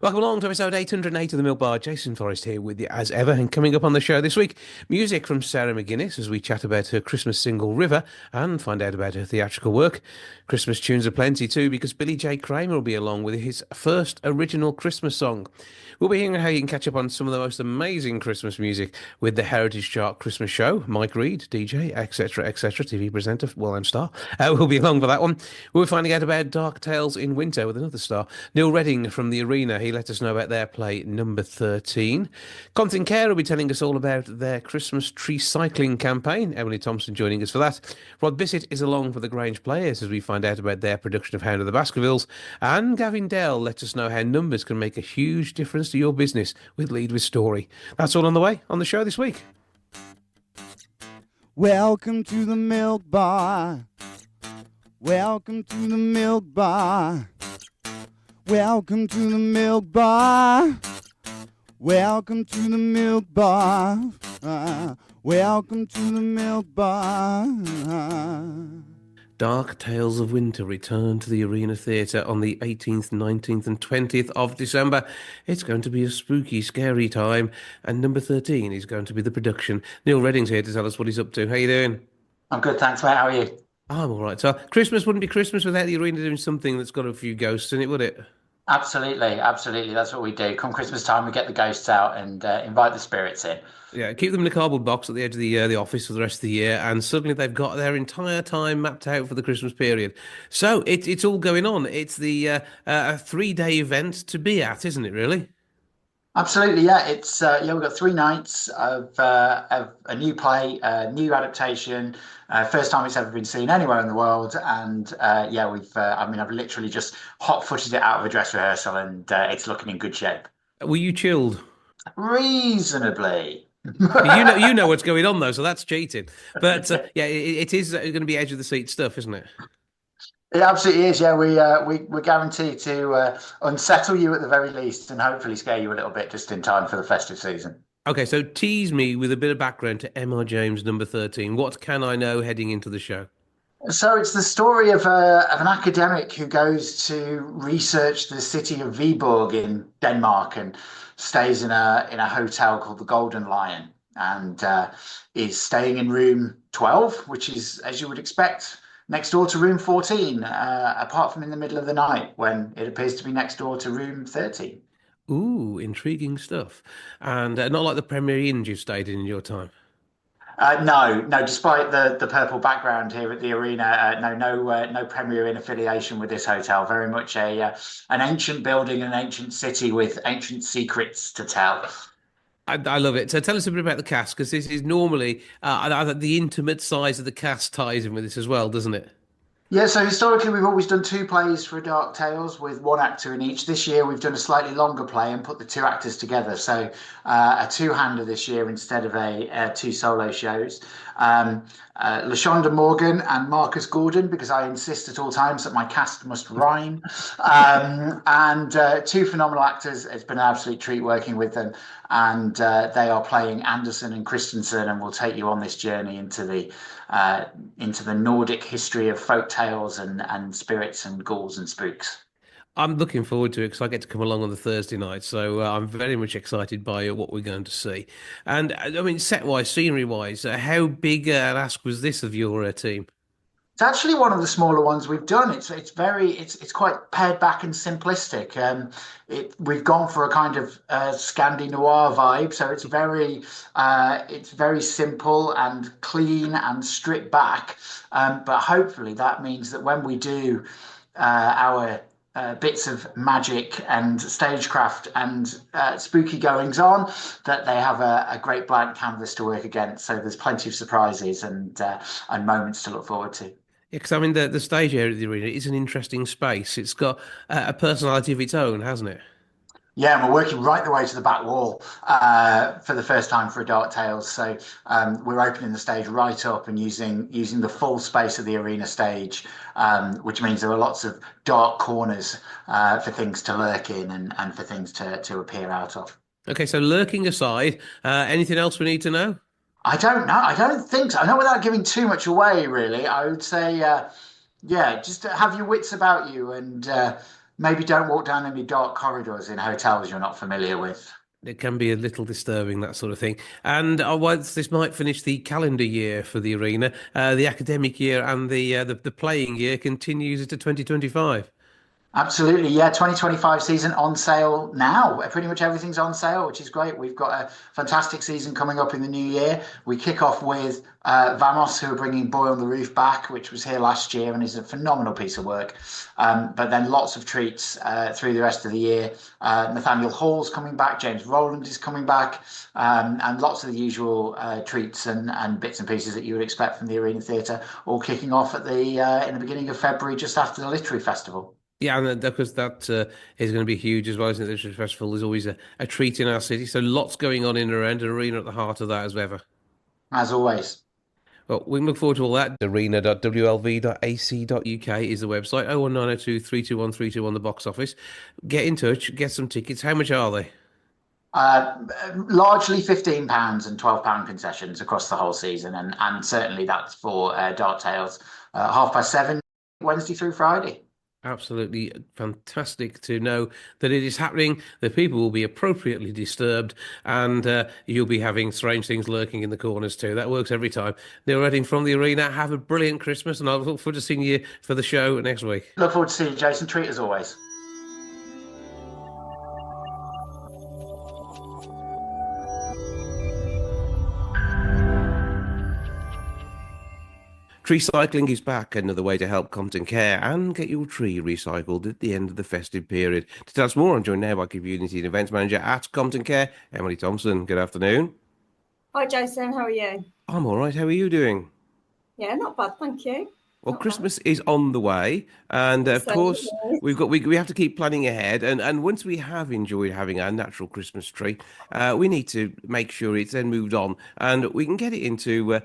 Welcome along to episode 808 of the Milk Bar. Jason Forrest here with you as ever. And coming up on the show this week, music from Sarah McGuinness as we chat about her Christmas single River and find out about her theatrical work. Christmas tunes are plenty too because Billy J. Kramer will be along with his first original Christmas song. We'll be hearing how you can catch up on some of the most amazing Christmas music with the Heritage Chart Christmas show. Mike Reed, DJ, etc., TV presenter, well-known star, will be along for that one. We'll be finding out about Dark Tales in Winter with another star, Neil Redding from the Arena. He let us know about their play number 13. Compton Care will be telling us all about their Christmas Treecycling campaign. Emily Thompson joining us for that. Rod Bissett is along for the Grange Players as we find out about their production of Hound of the Baskervilles. And Gavin Dell lets us know how numbers can make a huge difference to your business with Lead with Story. That's all on the way on the show this week. Welcome to the Milk Bar. Welcome to the Milk Bar. Welcome to the Milk Bar. Welcome to the Milk Bar. Welcome to the Milk Bar. Dark Tales of Winter return to the Arena Theatre on the 18th, 19th and 20th of December. It's going to be a spooky, scary time, and number 13 is going to be the production. Neil Redding's here to tell us what he's up to. How you doing? I'm good, thanks, mate. How are you? I'm all right. So Christmas wouldn't be Christmas without the Arena doing something that's got a few ghosts in it, would it? Absolutely, absolutely. That's what we do. Come Christmas time, we get the ghosts out and invite the spirits in. Yeah, keep them in a cardboard box at the edge of the office for the rest of the year, and suddenly they've got their entire time mapped out for the Christmas period. So it's all going on. It's the a 3-day event to be at, isn't it? Really? Absolutely, yeah. It's we've got 3 nights of a new play, a new adaptation, first time it's ever been seen anywhere in the world, and I've literally just hot-footed it out of a dress rehearsal, and it's looking in good shape. Were you chilled? Reasonably. You know what's going on though, so that's cheating. But it is going to be edge of the seat stuff, isn't it? It absolutely is. Yeah, we're guaranteed to unsettle you at the very least, and hopefully scare you a little bit just in time for the festive season. Okay, so tease me with a bit of background to M.R. James number 13. What can I know heading into the show? So it's the story of an academic who goes to research the city of Viborg in Denmark and stays in a hotel called the Golden Lion, and is staying in room 12, which is, as you would expect, next door to room 14, apart from in the middle of the night when it appears to be next door to room 13. Ooh, intriguing stuff. And not like the Premier Inns you've stayed in your time. No. Despite the purple background here at the Arena, no Premier Inn affiliation with this hotel. Very much an ancient building, an ancient city with ancient secrets to tell. I love it. So tell us a bit about the cast, because this is normally the intimate size of the cast ties in with this as well, doesn't it? Yeah, so historically we've always done 2 plays for Dark Tales with 1 actor in each. This year we've done a slightly longer play and put the 2 actors together. So a two-hander this year instead of a 2 solo shows. LaShonda Morgan and Marcus Gordon, because I insist at all times that my cast must rhyme. And 2 phenomenal actors. It's been an absolute treat working with them. And they are playing Anderson and Christensen, and will take you on this journey into the Nordic history of folk tales and spirits and ghouls and spooks. I'm looking forward to it because I get to come along on the Thursday night, so I'm very much excited by what we're going to see. And I mean, set-wise, scenery-wise, how big an ask was this of your team? It's actually one of the smaller ones we've done. It's quite pared back and simplistic. We've gone for a kind of Scandi noir vibe, so it's very simple and clean and stripped back. But hopefully that means that when we do our bits of magic and stagecraft and spooky goings on, that they have a great blank canvas to work against. So there's plenty of surprises and moments to look forward to. Yeah, because I mean, the stage area of the Arena is an interesting space. It's got a personality of its own, hasn't it? Yeah, and we're working right the way to the back wall for the first time for a Dark Tales. So we're opening the stage right up and using the full space of the Arena stage, which means there are lots of dark corners for things to lurk in and for things to appear out of. Okay, so lurking aside, anything else we need to know? I don't know. I don't think so. I know, without giving too much away, really, I would say, just have your wits about you and maybe don't walk down any dark corridors in hotels you're not familiar with. It can be a little disturbing, that sort of thing. And once this might finish the calendar year for the arena, the academic year and the playing year continues into 2025. Absolutely, yeah. 2025 season on sale now. Pretty much everything's on sale, which is great. We've got a fantastic season coming up in the new year. We kick off with Vamos, who are bringing Boy on the Roof back, which was here last year and is a phenomenal piece of work. But then lots of treats through the rest of the year. Nathaniel Hall's coming back. James Rowland is coming back. And lots of the usual treats and bits and pieces that you would expect from the Arena Theatre, all kicking off at in the beginning of February, just after the Literary Festival. Yeah, and because that is going to be huge as well, isn't it? The Literary Festival is always a treat in our city. So lots going on in and around, an arena at the heart of that as ever. As always. Well, we can look forward to all that. arena.wlv.ac.uk is the website. 01902 321 321 the box office. Get in touch, get some tickets. How much are they? Largely £15 and £12 concessions across the whole season. And certainly that's for Dark Tales, 7:30, Wednesday through Friday. Absolutely fantastic to know that it is happening, that people will be appropriately disturbed, and you'll be having strange things lurking in the corners too. That works every time. Neil Redding from the Arena, have a brilliant Christmas, and I look forward to seeing you for the show next week. Look forward to seeing you, Jason. Treat as always. Treecycling is back, another way to help Compton Care and get your tree recycled at the end of the festive period. To tell us more, I'm joined now by Community and Events Manager at Compton Care, Emily Thompson. Good afternoon. Hi, Jason. How are you? I'm all right. How are you doing? Yeah, not bad, thank you. Well, Not Christmas is on the way, and of So, course yes. we have to keep planning ahead. And once we have enjoyed having our natural Christmas tree, we need to make sure it's then moved on, and we can get it into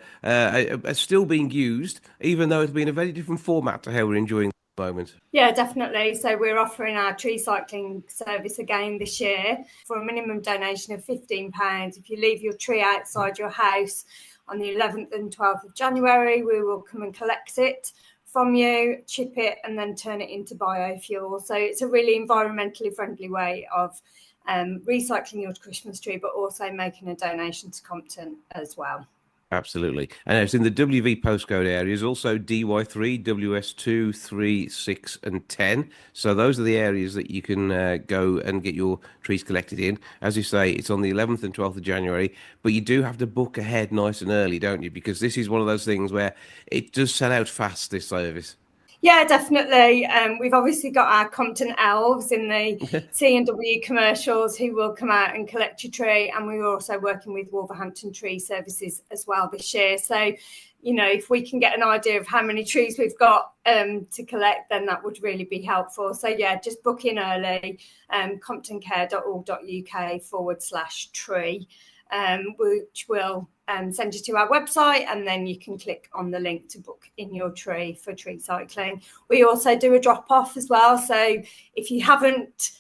still being used, even though it's been a very different format to how we're enjoying the moment. Yeah, definitely. So we're offering our Treecycling service again this year for a minimum donation of £15. If you leave your tree outside your house on the 11th and 12th of January, we will come and collect it from you, chip it, and then turn it into biofuel. So it's a really environmentally friendly way of recycling your Christmas tree, but also making a donation to Compton as well. Absolutely. And it's in the WV postcode areas, also DY3, WS2, 3, 6, and 10. So those are the areas that you can go and get your trees collected in. As you say, it's on the 11th and 12th of January, but you do have to book ahead nice and early, don't you? Because this is one of those things where it does sell out fast, this service. Yeah, definitely. We've obviously got our Compton elves in the C&W commercials who will come out and collect your tree. And we're also working with Wolverhampton Tree Services as well this year. So, you know, if we can get an idea of how many trees we've got to collect, then that would really be helpful. So, yeah, just book in early, comptoncare.org.uk/tree. Which will send you to our website, and then you can click on the link to book in your tree for Treecycling. We also do a drop-off as well. So if you haven't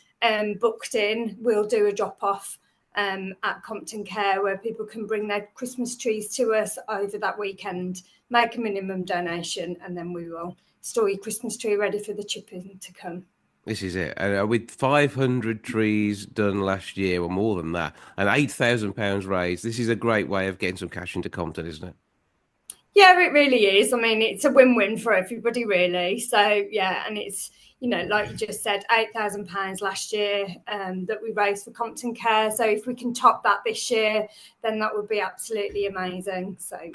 booked in, we'll do a drop-off at Compton Care where people can bring their Christmas trees to us over that weekend, make a minimum donation, and then we will store your Christmas tree ready for the chipping to come. This is it. With 500 trees done last year, or more than that, and £8,000 raised, this is a great way of getting some cash into Compton, isn't it? Yeah, it really is. I mean, it's a win-win for everybody, really. So, yeah, and it's, you know, like you just said, £8,000 last year that we raised for Compton Care. So if we can top that this year, then that would be absolutely amazing. So, yeah.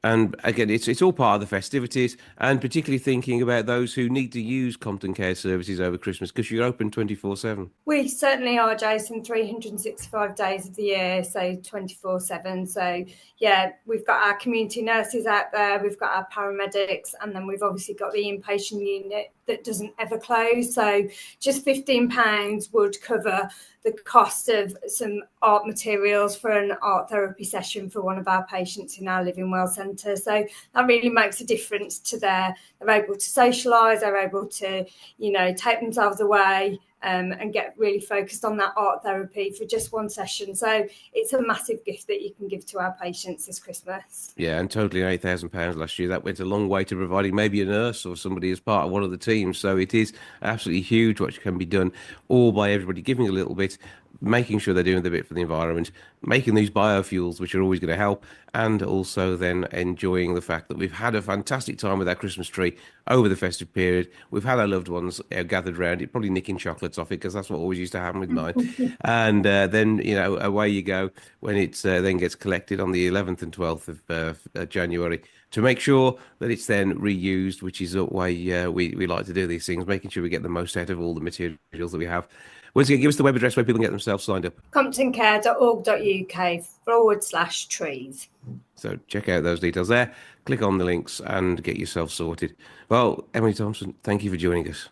And again, it's all part of the festivities, and particularly thinking about those who need to use Compton Care services over Christmas, because you're open 24/7. We certainly are, Jason, 365 days of the year, so 24/7. So, yeah, we've got our community nurses out there, we've got our paramedics, and then we've obviously got the inpatient unit that doesn't ever close. So just £15 would cover the cost of some art materials for an art therapy session for one of our patients in our Living Well Centre. So that really makes a difference to they're able to socialise, they're able to, you know, take themselves away and get really focused on that art therapy for just one session. So it's a massive gift that you can give to our patients this Christmas. Yeah, and totally £8,000 last year. That went a long way to providing maybe a nurse or somebody as part of one of the teams. So it is absolutely huge what can be done, all by everybody giving a little bit, making sure they're doing the bit for the environment, making these biofuels, which are always going to help, and also then enjoying the fact that we've had a fantastic time with our Christmas tree over the festive period. We've had our loved ones gathered around it, probably nicking chocolates off it, because that's what always used to happen with mine. And then, away you go when it then gets collected on the 11th and 12th of January to make sure that it's then reused, which is the way we like to do these things, making sure we get the most out of all the materials that we have. Once again, give us the web address where people can get themselves signed up. comptoncare.org.uk/trees. So check out those details there. Click on the links and get yourself sorted. Well, Emily Thompson, thank you for joining us.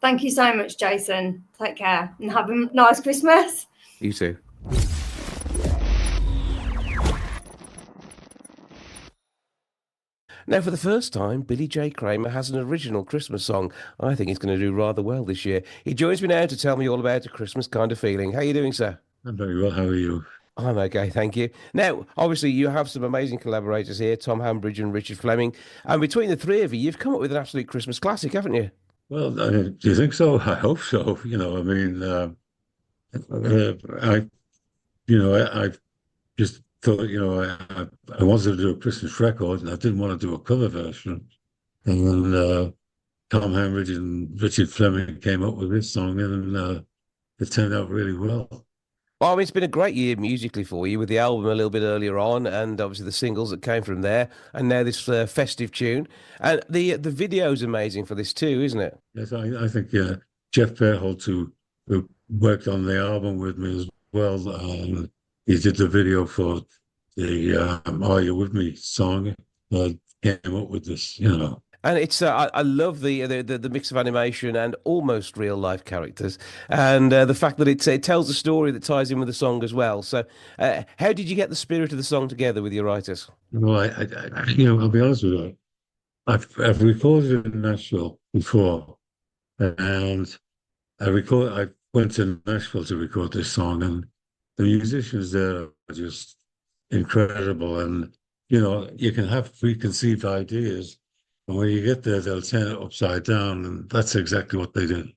Thank you so much, Jason. Take care and have a nice Christmas. You too. Now, for the first time, Billy J. Kramer has an original Christmas song. I think he's going to do rather well this year. He joins me now to tell me all about a Christmas kind of feeling. How are you doing, sir? I'm very well. How are you? I'm okay, thank you. Now, obviously, you have some amazing collaborators here, Tom Hambridge and Richard Fleming. And between the three of you, you've come up with an absolute Christmas classic, haven't you? Well, do you think so? I hope so. I just thought, I wanted to do a Christmas record, and I didn't want to do a cover version. And then Tom Hambridge and Richard Fleming came up with this song, and it turned out really well. Well, I mean, it's been a great year musically for you with the album a little bit earlier on, and obviously the singles that came from there, and now this festive tune. And the video's amazing for this too, isn't it? Yes, I think Jeff Fairholt, who worked on the album with me as well, he did the video for the "Are You With Me" song. Came up with this, And it's I love the mix of animation and almost real life characters, and the fact that it tells a story that ties in with the song as well. So, how did you get the spirit of the song together with your writers? Well, I'll be honest with you. I've recorded in Nashville before, and I went to Nashville to record this song, and the musicians there are just incredible. And you can have preconceived ideas. And when you get there, they'll turn it upside down, and that's exactly what they did,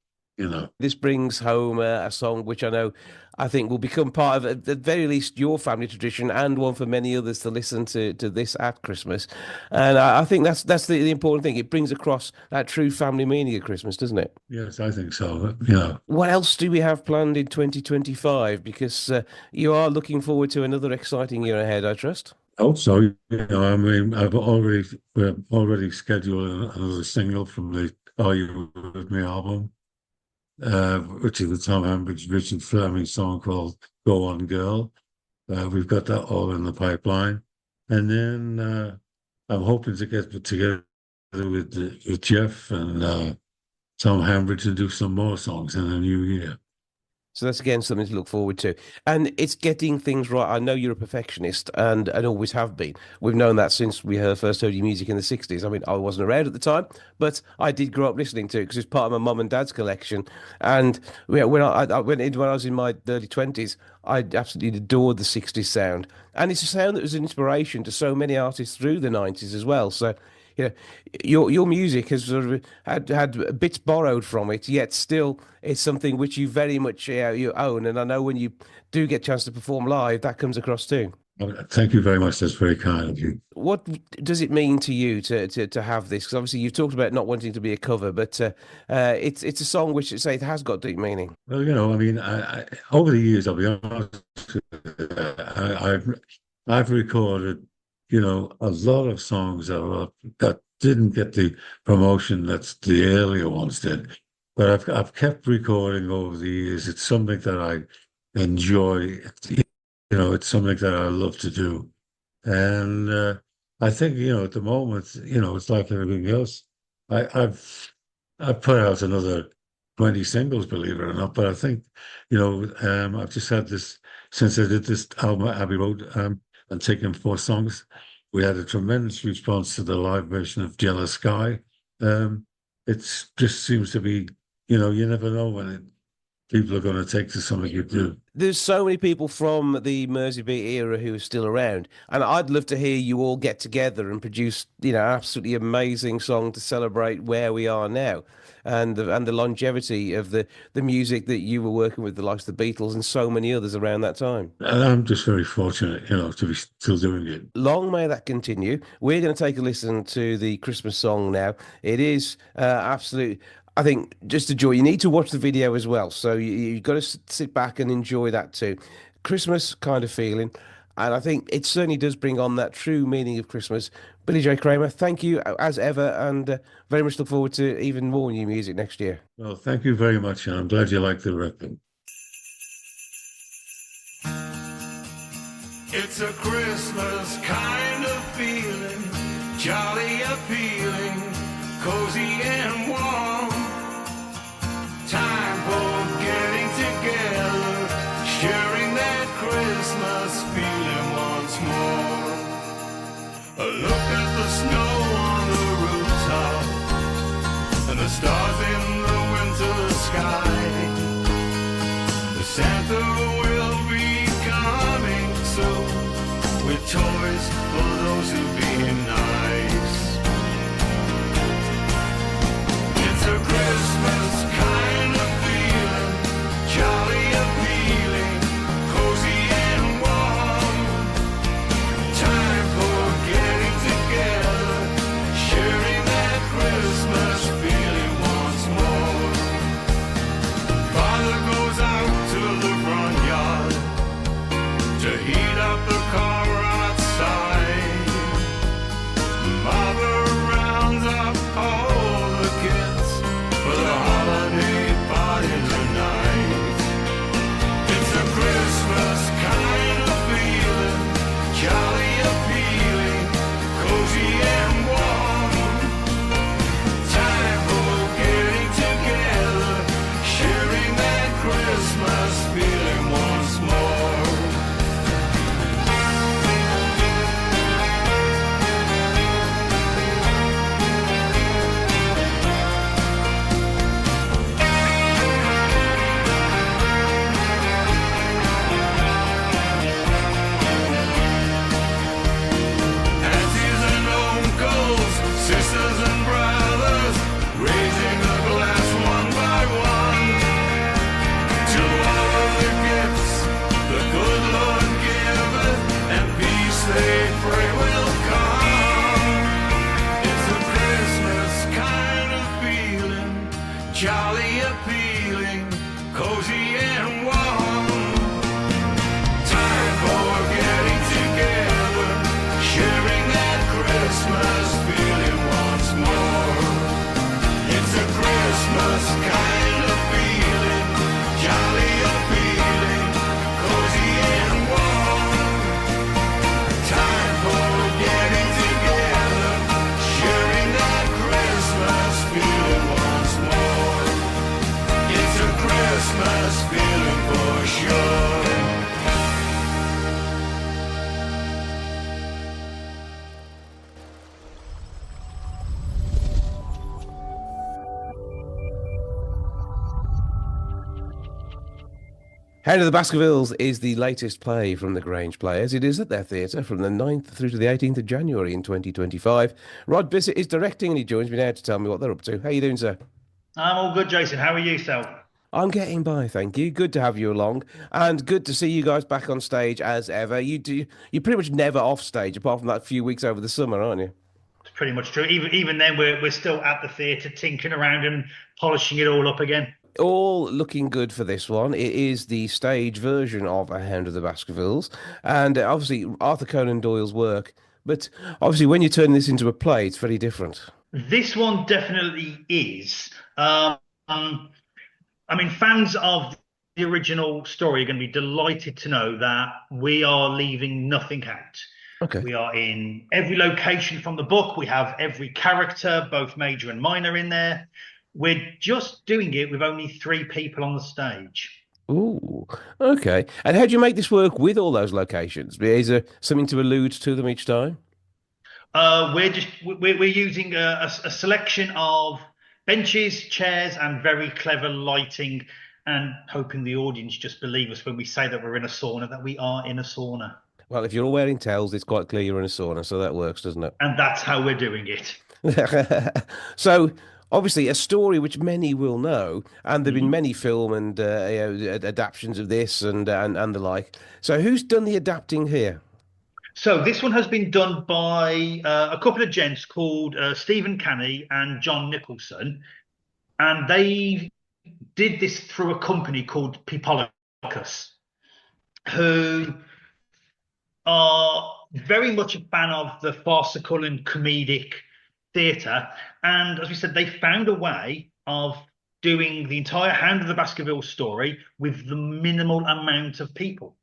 This brings home a song which I think will become part of, at the very least, your family tradition and one for many others to listen to this at Christmas. And I think that's the important thing. It brings across that true family meaning of Christmas, doesn't it? Yes, I think so. What else do we have planned in 2025? Because you are looking forward to another exciting year ahead, I trust. Also, we're already scheduled another single from the "Are You With Me" album, which is the Tom Hambridge, Richard Fleming song called "Go On Girl." We've got that all in the pipeline, and then I'm hoping to get together with Jeff and Tom Hambridge and do some more songs in the new year. So that's again something to look forward to. And it's getting things right. I know you're a perfectionist and always have been. We've known that since we first heard your music in the 60s. I mean, I wasn't around at the time, but I did grow up listening to it because it's part of my mum and dad's collection. And when I was in my early 20s, I absolutely adored the 60s sound. And it's a sound that was an inspiration to so many artists through the 90s as well. So your music has sort of had bits borrowed from it, yet still it's something which you very much you own. And I know when you do get a chance to perform live, that comes across too. Thank you very much. That's very kind of you. What does it mean to you to have this? Because obviously you've talked about not wanting to be a cover, but it's a song which it has got deep meaning. Well, I over the years, I'll be honest, I've recorded a lot of songs that didn't get the promotion that the earlier ones did. But I've kept recording over the years. It's something that I enjoy. It's something that I love to do. And I think, at the moment, it's like everything else. I've put out another 20 singles, believe it or not. But I think, I've just had this, since I did this album at Abbey Road, and taking 4 songs, we had a tremendous response to the live version of Jealous Sky. It just seems to be, you never know when people are going to take to something you do. There's so many people from the Merseybeat era who are still around, and I'd love to hear you all get together and produce, an absolutely amazing song to celebrate where we are now, and the longevity of the music that you were working with, the likes of the Beatles and so many others around that time. And I'm just very fortunate, to be still doing it. Long may that continue. We're going to take a listen to the Christmas song now. It is absolute. I think just a joy. You need to watch the video as well. So you've got to sit back and enjoy that too. Christmas kind of feeling. And I think it certainly does bring on that true meaning of Christmas. Billy J. Kramer, thank you as ever. And very much look forward to even more new music next year. Well, thank you very much. And I'm glad you liked the record. It's a Christmas kind of feeling, jolly appealing, cozy and warm. Time for getting together, sharing that Christmas feeling once more. A look at the snow on the rooftop and the stars in the winter sky. The Santa will be coming soon with toys for those who be nice. It's a Christmas kind of feeling, jolly appealing, cozy and warm. Time for getting together, sharing that Christmas feeling once more. Father goes out to the front yard to heat up the car outside. Mother rounds up all the kids for the holiday party tonight. It's a Christmas kind of feeling, jolly appealing, cozy and warm. Time for getting together, sharing that Christmas feeling once more. Aunties and uncles, sisters and brothers, raising a glass one by one to all of the gifts the good Lord giveth, and peace they pray will come. It's a Christmas kind of feeling, jolly appealing, cozy and warm. Time for getting together, sharing that Christmas feeling once more. It's a Christmas kind of feeling, jolly appealing, cozy and warm. Time for getting together, sharing that Christmas feeling once more. It's a Christmas feeling for sure. Head of the Baskervilles is the latest play from the Grange Players. It is at their theatre from the 9th through to the 18th of January in 2025. Rod Bissett is directing and he joins me now to tell me what they're up to. How you doing, sir? I'm all good, Jason. How are you, Sal? I'm getting by, thank you. Good to have you along, and good to see you guys back on stage as ever. You're pretty much never off stage, apart from that few weeks over the summer, aren't you? It's pretty much true. Even then, we're still at the theatre, tinkering around and polishing it all up again. All looking good for this one. It is the stage version of A Hound of the Baskervilles, and obviously Arthur Conan Doyle's work. But obviously, when you turn this into a play, it's very different. This one definitely is. I mean, fans of the original story are going to be delighted to know that we are leaving nothing out. Okay. We are in every location from the book. We have every character, both major and minor, in there. We're just doing it with only 3 people on the stage. Ooh, okay. And how do you make this work with all those locations? Is there something to allude to them each time? We're using a selection of benches, chairs, and very clever lighting and hoping the audience just believe us when we say that we're in a sauna, that we are in a sauna. Well, if you're all wearing towels, it's quite clear you're in a sauna, so that works, doesn't it? And that's how we're doing it. So, obviously, a story which many will know, and there've been Mhm. many film and adaptations of this and the like. So, who's done the adapting here? So this one has been done by a couple of gents called Stephen Canny and John Nicholson, and they did this through a company called Pipolicus, who are very much a fan of the farcical and comedic theatre. And as we said, they found a way of doing the entire Hound of the Baskerville story with the minimal amount of people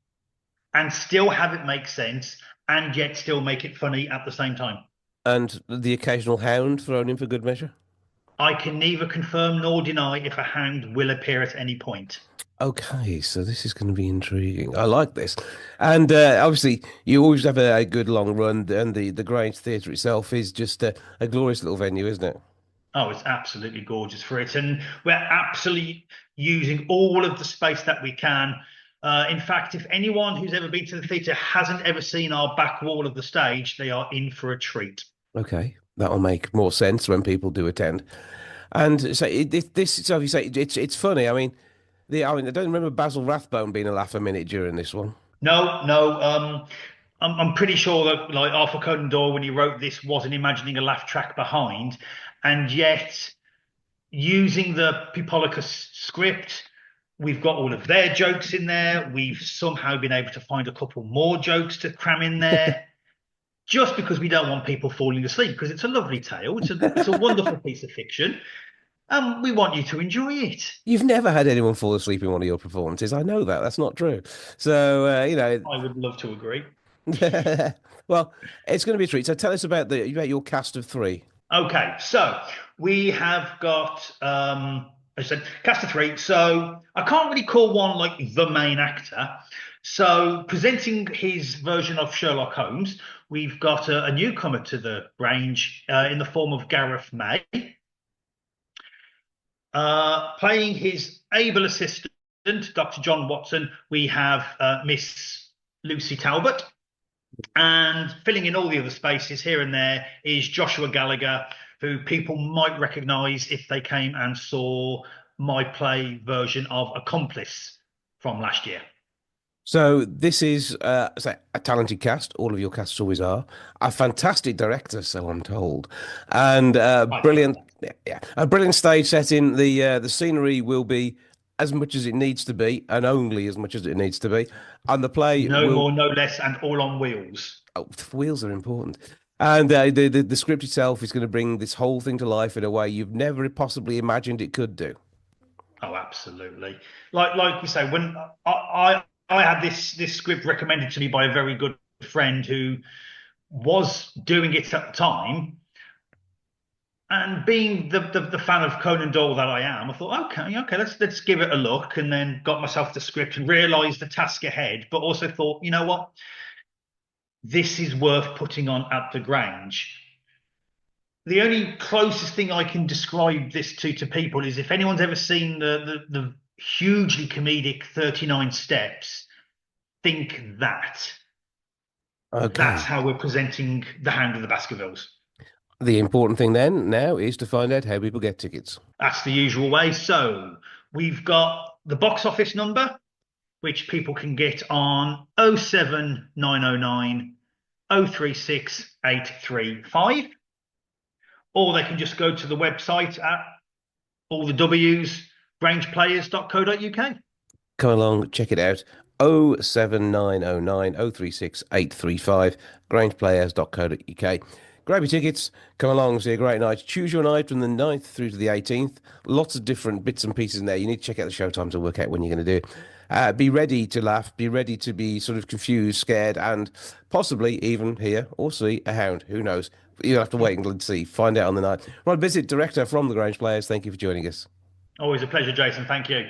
and still have it make sense and yet still make it funny at the same time. And the occasional hound thrown in for good measure? I can neither confirm nor deny if a hound will appear at any point. Okay, so this is going to be intriguing. I like this. And obviously, you always have a good long run, and the Grange Theatre itself is just a glorious little venue, isn't it? Oh, it's absolutely gorgeous for it. And we're absolutely using all of the space that we can. In fact, if anyone who's ever been to the theatre hasn't ever seen our back wall of the stage, they are in for a treat. Okay, that'll make more sense when people do attend. And so so if you say it's funny. I mean, I don't remember Basil Rathbone being a laugh a minute during this one. No. I'm pretty sure that like Arthur Conan Doyle, when he wrote this, wasn't imagining a laugh track behind, and yet using the Pipolicus script, we've got all of their jokes in there. We've somehow been able to find a couple more jokes to cram in there, just because we don't want people falling asleep, because it's a lovely tale. It's a wonderful piece of fiction. We want you to enjoy it. You've never had anyone fall asleep in one of your performances. I know that. That's not true. So, I would love to agree. well, it's going to be a treat. So tell us about your cast of three. Okay, so we have got, as I said, cast of three. So I can't really call one like the main actor. So presenting his version of Sherlock Holmes, we've got a newcomer to the Grange in the form of Gareth May. Playing his able assistant, Dr. John Watson, we have Miss Lucy Talbot. And filling in all the other spaces here and there is Joshua Gallagher, who people might recognise if they came and saw my play version of Accomplice from last year. So this is a talented cast. All of your casts always are. A fantastic director, so I'm told, and brilliant, a brilliant stage setting. The scenery will be as much as it needs to be, and only as much as it needs to be. And the play no more, no less, and all on wheels. Oh, wheels are important. And the script itself is going to bring this whole thing to life in a way you've never possibly imagined it could do. Oh, absolutely. Like we say, when I had this script recommended to me by a very good friend who was doing it at the time, and being the fan of Conan Doyle that I am, I thought, okay, let's give it a look, and then got myself the script and realised the task ahead, but also thought, you know what, this is worth putting on at the Grange. The only closest thing I can describe this to people is if anyone's ever seen the hugely comedic 39 Steps, think that. Okay. That's how we're presenting the Hound of the Baskervilles. The important thing then now is to find out how people get tickets. That's the usual way. So we've got the box office number, which people can get on 07909 036 835. Or they can just go to the website at all the W's, grangeplayers.co.uk. Come along, check it out. 07909 036 835, grangeplayers.co.uk. Grab your tickets, come along, see a great night. Choose your night from the 9th through to the 18th. Lots of different bits and pieces in there. You need to check out the show times to work out when you're going to do it. Be ready to laugh, be ready to be sort of confused, scared, and possibly even hear or see a hound. Who knows? You'll have to wait and see. Find out on the night. Rod Bissett, director from the Grange Players, thank you for joining us. Always a pleasure, Jason. Thank you.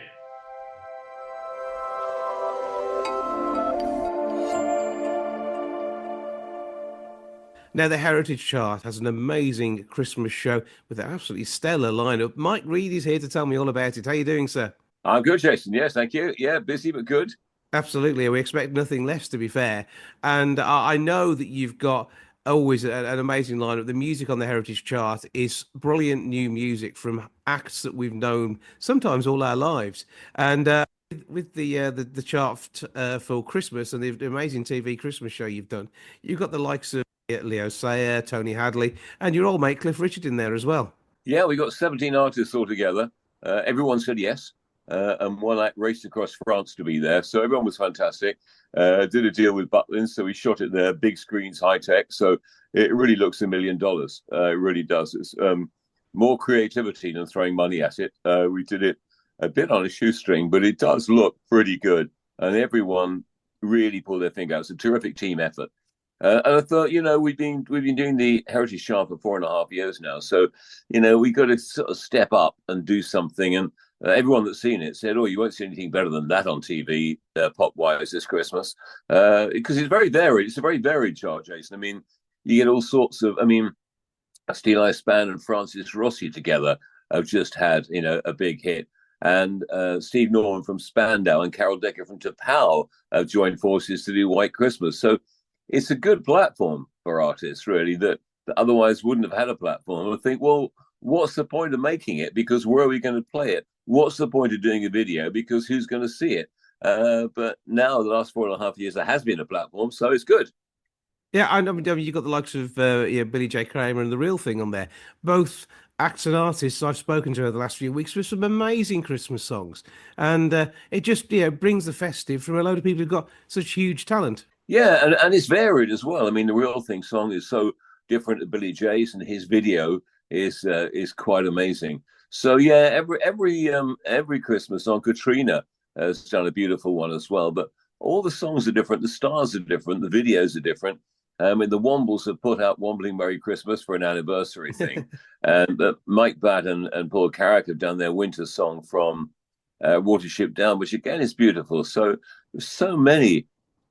Now, the Heritage Chart has an amazing Christmas show with an absolutely stellar lineup. Mike Reed is here to tell me all about it. How are you doing, sir? I'm good, Jason. Yes, thank you. Yeah, busy but good. Absolutely. We expect nothing less, to be fair. And I know that you've got always an amazing lineup. The music on the Heritage Chart is brilliant new music from acts that we've known sometimes all our lives. And with the chart for Christmas and the amazing TV Christmas show you've done, you've got the likes of Leo Sayer, Tony Hadley, and your old mate Cliff Richard in there as well. Yeah, we got 17 artists all together. Everyone said yes. And one act raced across France to be there. So everyone was fantastic. Did a deal with Butlins, so we shot it there, big screens, high tech. So it really looks $1 million. It really does. It's more creativity than throwing money at it. We did it a bit on a shoestring, but it does look pretty good. And everyone really pulled their finger out. It's a terrific team effort. And I thought, we've been doing the Heritage Chart for 4.5 years now. So, we got to sort of step up and do something. And everyone that's seen it said, "Oh, you won't see anything better than that on TV, pop-wise this Christmas," because it's very varied. It's a very varied chart, Jason. I mean, you get all sorts of. I mean, Steel Span and Francis Rossi together have just had, a big hit. And Steve Norman from Spandau and Carol Decker from Tapau have joined forces to do White Christmas. So it's a good platform for artists, really, that otherwise wouldn't have had a platform. I think, well, what's the point of making it? Because where are we going to play it? What's the point of doing a video? Because who's going to see it? But now, the last 4.5 years, there has been a platform, so it's good. Yeah, I mean, you've got the likes of Billy J. Kramer and The Real Thing on there. Both acts and artists I've spoken to over the last few weeks with some amazing Christmas songs. And it just brings the festive from a load of people who've got such huge talent. Yeah, and it's varied as well. I mean, The Real Thing song is so different to Billy J's, and his video is quite amazing. So yeah, every Christmas song, Katrina has done a beautiful one as well. But all the songs are different, the stars are different, the videos are different. I mean, the Wombles have put out "Wombling Merry Christmas" for an anniversary thing, and Mike Batt and Paul Carrick have done their winter song from Watership Down, which again is beautiful. So there's so many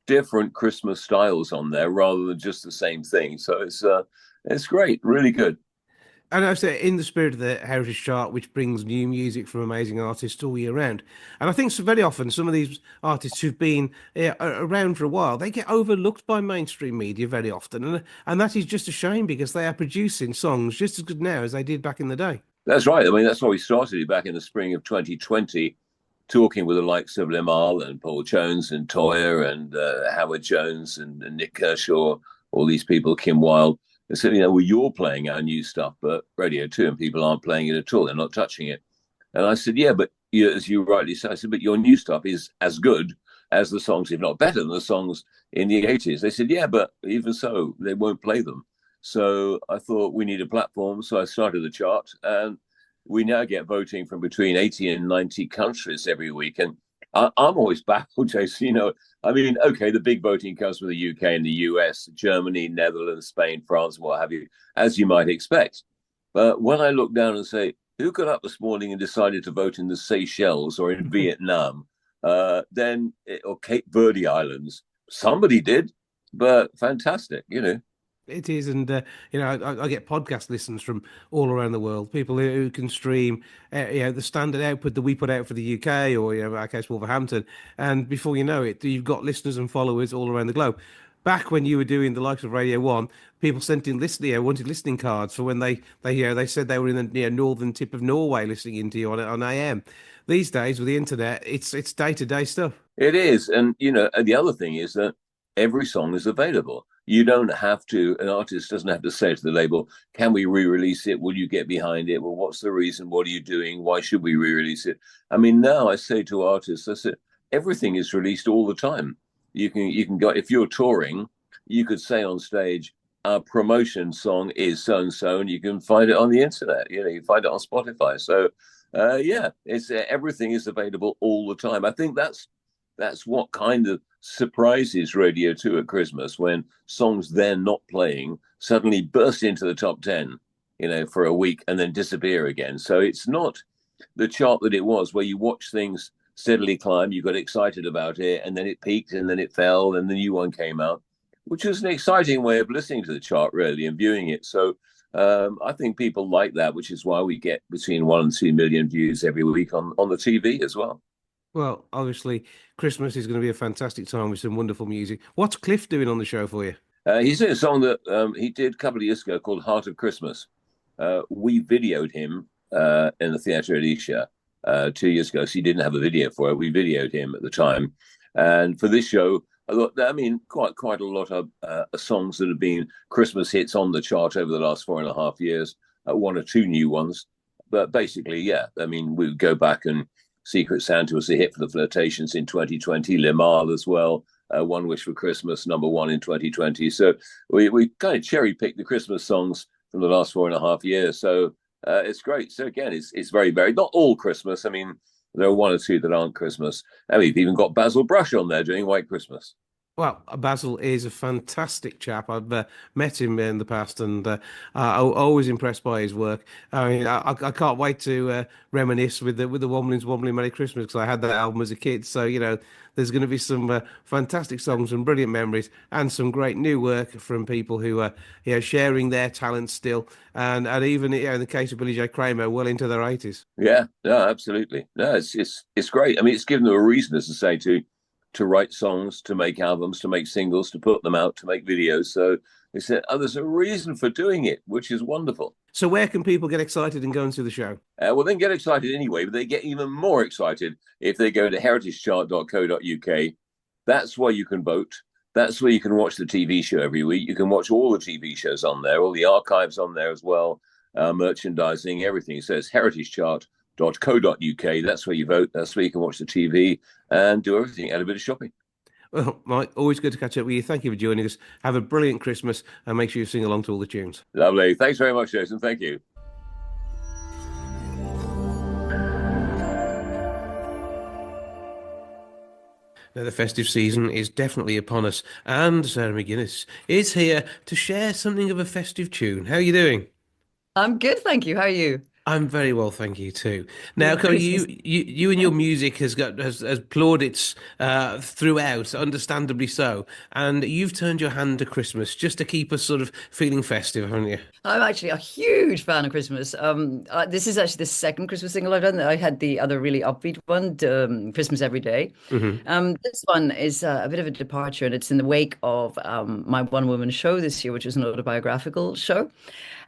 different Christmas styles on there rather than just the same thing. So it's great, really good. And I say in the spirit of the Heritage Chart, which brings new music from amazing artists all year round. And I think so very often some of these artists who've been around for a while, they get overlooked by mainstream media very often. And that is just a shame because they are producing songs just as good now as they did back in the day. That's right. I mean, that's why we started it back in the spring of 2020, talking with the likes of Limahl and Paul Jones and Toyah and Howard Jones and Nick Kershaw, all these people, Kim Wilde. They said, well, you're playing our new stuff, but Radio 2 and people aren't playing it at all. They're not touching it. And I said, yeah, but as you rightly said, I said, but your new stuff is as good as the songs, if not better than the songs in the 80s. They said, yeah, but even so, they won't play them. So I thought we need a platform. So I started the chart, and we now get voting from between 80 and 90 countries every week. And I'm always baffled, Jason. I mean, okay, the big voting comes from the UK and the US, Germany, Netherlands, Spain, France, what have you, as you might expect. But when I look down and say, who got up this morning and decided to vote in the Seychelles or in Vietnam, or Cape Verde Islands? Somebody did, but fantastic. It is, and I get podcast listens from all around the world. People who can stream, the standard output that we put out for the UK, or in our case Wolverhampton, and before you know it, you've got listeners and followers all around the globe. Back when you were doing the likes of Radio 1, people sent in wanted listening cards for when they said they were in the northern tip of Norway listening into you on AM. These days with the internet, it's day-to-day stuff. It is, and the other thing is that every song is available. You don't have to, an artist doesn't have to say to the label, can we re-release it? Will you get behind it? Well, what's the reason? What are you doing? Why should we re-release it? I mean, now I say to artists, I said, everything is released all the time. You can go, if you're touring, you could say on stage, our promotion song is so-and-so, and you can find it on the internet. You can find it on Spotify. So, it's everything is available all the time. I think that's what kind of surprises Radio 2 at Christmas, when songs they're not playing suddenly burst into the top 10, for a week and then disappear again. So it's not the chart that it was, where you watch things steadily climb, you got excited about it, and then it peaked, and then it fell, and the new one came out, which was an exciting way of listening to the chart, really, and viewing it. So I think people like that, which is why we get between 1 and 2 million views every week on the TV as well. Well, obviously, Christmas is going to be a fantastic time with some wonderful music. What's Cliff doing on the show for you? He's doing a song that he did a couple of years ago called Heart of Christmas. We videoed him in the Theatre Alicia 2 years ago, so he didn't have a video for it. We videoed him at the time. And for this show, I mean, quite a lot of songs that have been Christmas hits on the chart over the last 4.5 years, 1 or 2 new ones. But basically, yeah, I mean, we would go back, and Secret Santa was a hit for the Flirtations in 2020, Le Male as well. One Wish for Christmas, #1 in 2020. So we kind of cherry picked the Christmas songs from the last 4.5 years. So it's great. So again, it's very varied. Not all Christmas. I mean, there are 1 or 2 that aren't Christmas. And we've even got Basil Brush on there doing White Christmas. Well, Basil is a fantastic chap. I've met him in the past, and I'm always impressed by his work. I mean, I can't wait to reminisce with the Womblings Wombling Merry Christmas, because I had that album as a kid. So there's going to be some fantastic songs and brilliant memories, and some great new work from people who are sharing their talents still, and even in the case of Billy J. Kramer, well into their 80s. Yeah, no, absolutely. No, it's great. I mean, it's given them a reason, as I say, to write songs, to make albums, to make singles, to put them out, to make videos. So they said, there's a reason for doing it, which is wonderful. So where can people get excited and go and see the show? Well, they can get excited anyway, but they get even more excited if they go to heritagechart.co.uk. That's where you can vote. That's where you can watch the TV show every week. You can watch all the TV shows on there, all the archives on there as well, merchandising, everything. So it's heritagechart.co.uk. That's where you vote. That's where you can watch the TV and do everything, and a bit of shopping. Well, Mike, always good to catch up with you. Thank you for joining us. Have a brilliant Christmas, and make sure you sing along to all the tunes. Lovely. Thanks very much, Jason. Thank you. Now, the festive season is definitely upon us, and Sarah McGuinness is here to share something of a festive tune. How are you doing? I'm good, thank you. How are you? I'm very well, thank you too. Now, Cody, you and your music has plaudits throughout, understandably so, and you've turned your hand to Christmas just to keep us sort of feeling festive, haven't you? I'm actually a huge fan of Christmas. This is actually the second Christmas single I've done. I had the other really upbeat one, Christmas Every Day. This one is a bit of a departure, and it's in the wake of my one-woman show this year, which was an autobiographical show.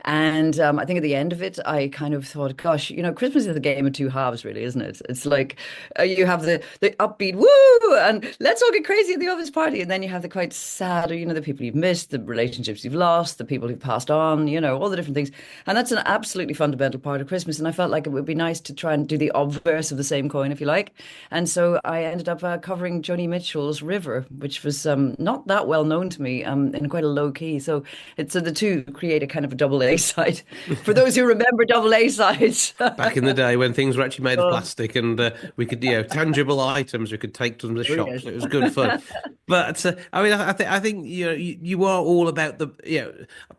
And I think at the end of it, I kind of thought, gosh, Christmas is the game of two halves, really, isn't it? It's like you have the upbeat, woo, and let's all get crazy at the office party. And then you have the quite sad, the people you've missed, the relationships you've lost, the people who've passed on, all the different things. And that's an absolutely fundamental part of Christmas. And I felt like it would be nice to try and do the obverse of the same coin, if you like. And so I ended up covering Joni Mitchell's River, which was not that well known to me, in quite a low key. So the two create a kind of a double A side for those who remember double A sides. Back in the day when things were actually made of plastic, and we could, tangible items we could take to the shops. Yes. It was good fun. But I mean, I think you are all about the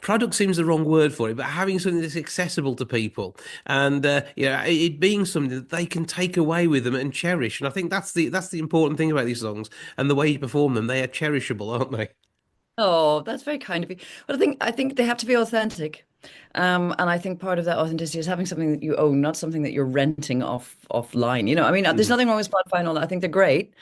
product seems the wrong word for it, but having something that's accessible to people, and it being something that they can take away with them and cherish. And I think that's the important thing about these songs and the way you perform them. They are cherishable, aren't they? Oh, that's very kind of you. But I think they have to be authentic. And I think part of that authenticity is having something that you own, not something that you're renting offline. I mean, there's nothing wrong with Spotify and all that. I think they're great,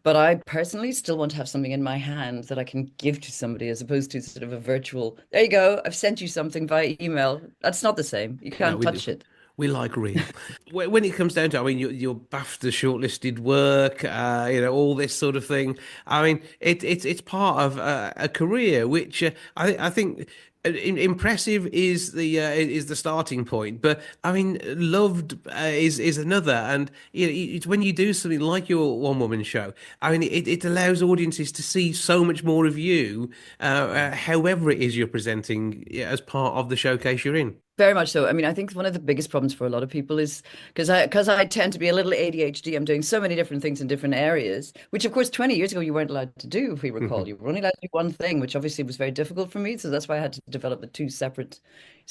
but I personally still want to have something in my hand that I can give to somebody, as opposed to sort of a virtual, there you go, I've sent you something via email. That's not the same. You can't touch it. We like real. When it comes down to, I mean, your BAFTA shortlisted work, all this sort of thing. I mean, it's part of a career which I think impressive is the starting point, but I mean, loved is another. And it's when you do something like your one woman show, I mean, it allows audiences to see so much more of you, however it is you're presenting as part of the showcase you're in. Very much so. I mean, I think one of the biggest problems for a lot of people is because I tend to be a little ADHD. I'm doing so many different things in different areas, which of course 20 years ago you weren't allowed to do, if we recall. You were only allowed to do one thing, which obviously was very difficult for me. So that's why I had to develop the two separate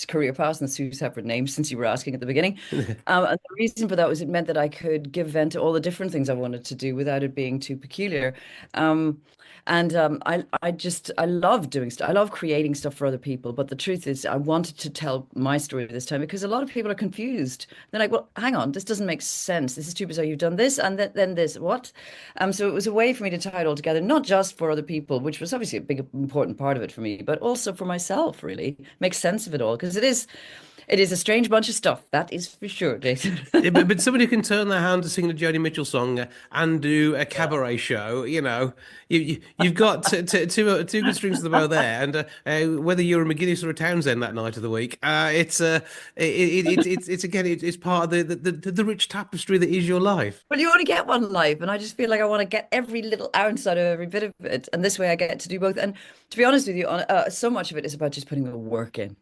career paths and two separate names, since you were asking at the beginning. And the reason for that was it meant that I could give vent to all the different things I wanted to do without it being too peculiar. I love doing stuff. I love creating stuff for other people. But the truth is, I wanted to tell my story this time because a lot of people are confused. They're like, well, hang on, this doesn't make sense. This is too bizarre. You've done this and then this. What? So it was a way for me to tie it all together, not just for other people, which was obviously a big, important part of it for me, but also for myself, really. Make sense of it all because it is a strange bunch of stuff. That is for sure, Jason. Yeah, but somebody who can turn their hand to sing a Joni Mitchell song and do a cabaret show, you've got two good strings to the bow there. And whether you're a McGuinness or a Townsend that night of the week, it's part of the rich tapestry that is your life. Well, you only get one life, and I just feel like I want to get every little ounce out of every bit of it. And this way, I get to do both. And to be honest with you, so much of it is about just putting the work in.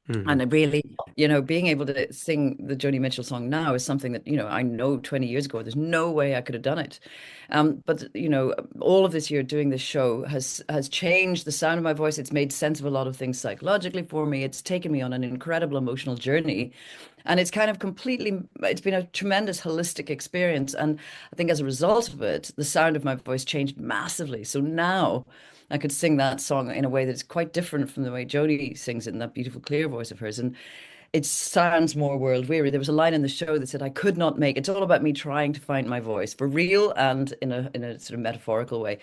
And I really, being able to sing the Joni Mitchell song now is something that, I know 20 years ago, there's no way I could have done it. But all of this year doing this show has changed the sound of my voice. It's made sense of a lot of things psychologically for me. It's taken me on an incredible emotional journey. And it's kind of it's been a tremendous holistic experience. And I think as a result of it, the sound of my voice changed massively. So now I could sing that song in a way that's quite different from the way Joni sings it in that beautiful, clear voice of hers. And it sounds more world weary. There was a line in the show that said, I could not make, it's all about me trying to find my voice for real and in a sort of metaphorical way.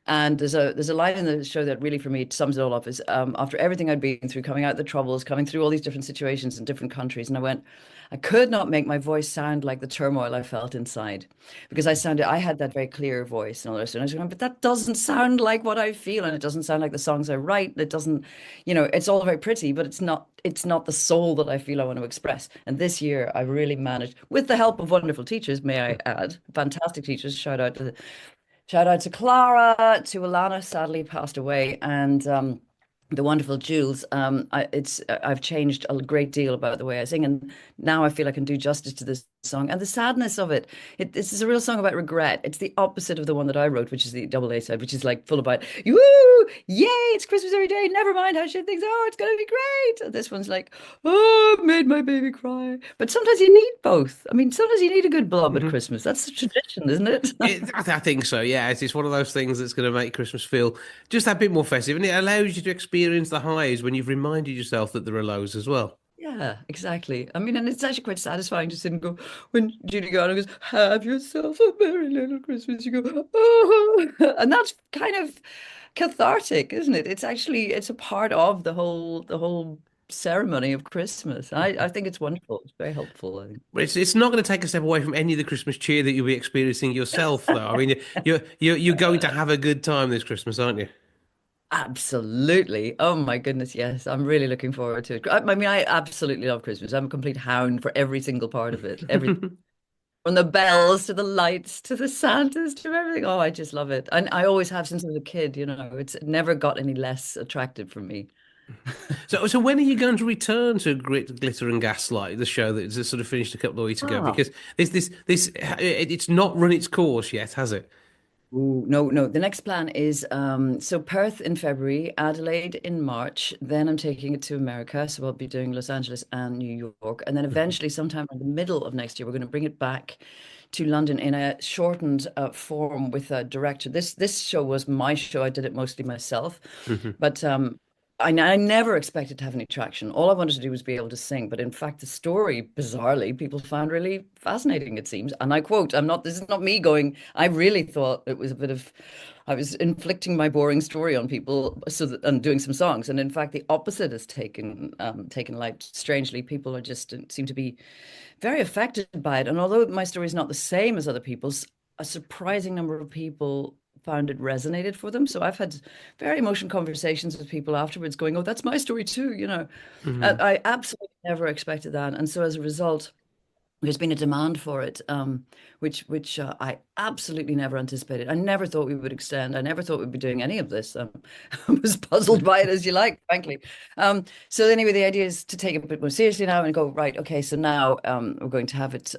And there's a line in the show that really, for me, sums it all up is after everything I'd been through, coming out the troubles, coming through all these different situations in different countries. And I could not make my voice sound like the turmoil I felt inside because I had that very clear voice and all this. And I was going, but that doesn't sound like what I feel. And it doesn't sound like the songs I write. It doesn't, it's all very pretty, but it's not the soul that I feel I want to express. And this year I really managed, with the help of wonderful teachers, may I add, fantastic teachers, shout out to Clara, to Alana, sadly passed away, and the wonderful Jules. I've changed a great deal about the way I sing, and now I feel I can do justice to this song and the sadness of it. This is a real song about regret. It's the opposite of the one that I wrote, which is the double A side, which is like full about woo, yay, it's Christmas every day. Never mind how shit things are. It's gonna be great. And this one's like, oh, I've made my baby cry. But sometimes you need both. I mean, sometimes you need a good blob at Christmas. That's the tradition, isn't it? I think so. Yeah, it's one of those things that's going to make Christmas feel just that bit more festive, and it allows you to experience the highs when you've reminded yourself that there are lows as well. Yeah, exactly. I mean, and it's actually quite satisfying to sit and go, when Judy Garner goes, have yourself a merry little Christmas, you go, oh, and that's kind of cathartic, isn't it? It's a part of the whole ceremony of Christmas. I think it's wonderful. It's very helpful, I think. It's not going to take a step away from any of the Christmas cheer that you'll be experiencing yourself, though. I mean, you're going to have a good time this Christmas, aren't you? Absolutely. Oh my goodness, yes. I'm really looking forward to it. I mean, I absolutely love Christmas. I'm a complete hound for every single part of it. From the bells to the lights to the Santas to everything. Oh, I just love it. And I always have since I was a kid, it's never got any less attractive for me. So when are you going to return to Glitter and Gaslight, the show that just sort of finished a couple of weeks ago? Because it's not run its course yet, has it? Ooh, no. The next plan is so Perth in February, Adelaide in March. Then I'm taking it to America. So I'll be doing Los Angeles and New York. And then eventually, sometime in the middle of next year, we're going to bring it back to London in a shortened form with a director. This show was my show. I did it mostly myself. But I never expected to have any traction. All I wanted to do was be able to sing. But in fact, the story, bizarrely, people found really fascinating, it seems. And I quote, this is not me going, I really thought it was I was inflicting my boring story on people and doing some songs. And in fact, the opposite has taken light. Strangely, people are just seem to be very affected by it. And although my story is not the same as other people's, a surprising number of people found it resonated for them. So I've had very emotional conversations with people afterwards going, oh, that's my story too, I absolutely never expected that. And so as a result, there's been a demand for it, which I absolutely never anticipated. I never thought we would extend. I never thought we'd be doing any of this. I was puzzled by it, as you like, frankly. So anyway, the idea is to take it a bit more seriously now and go, right, okay, so now we're going to have it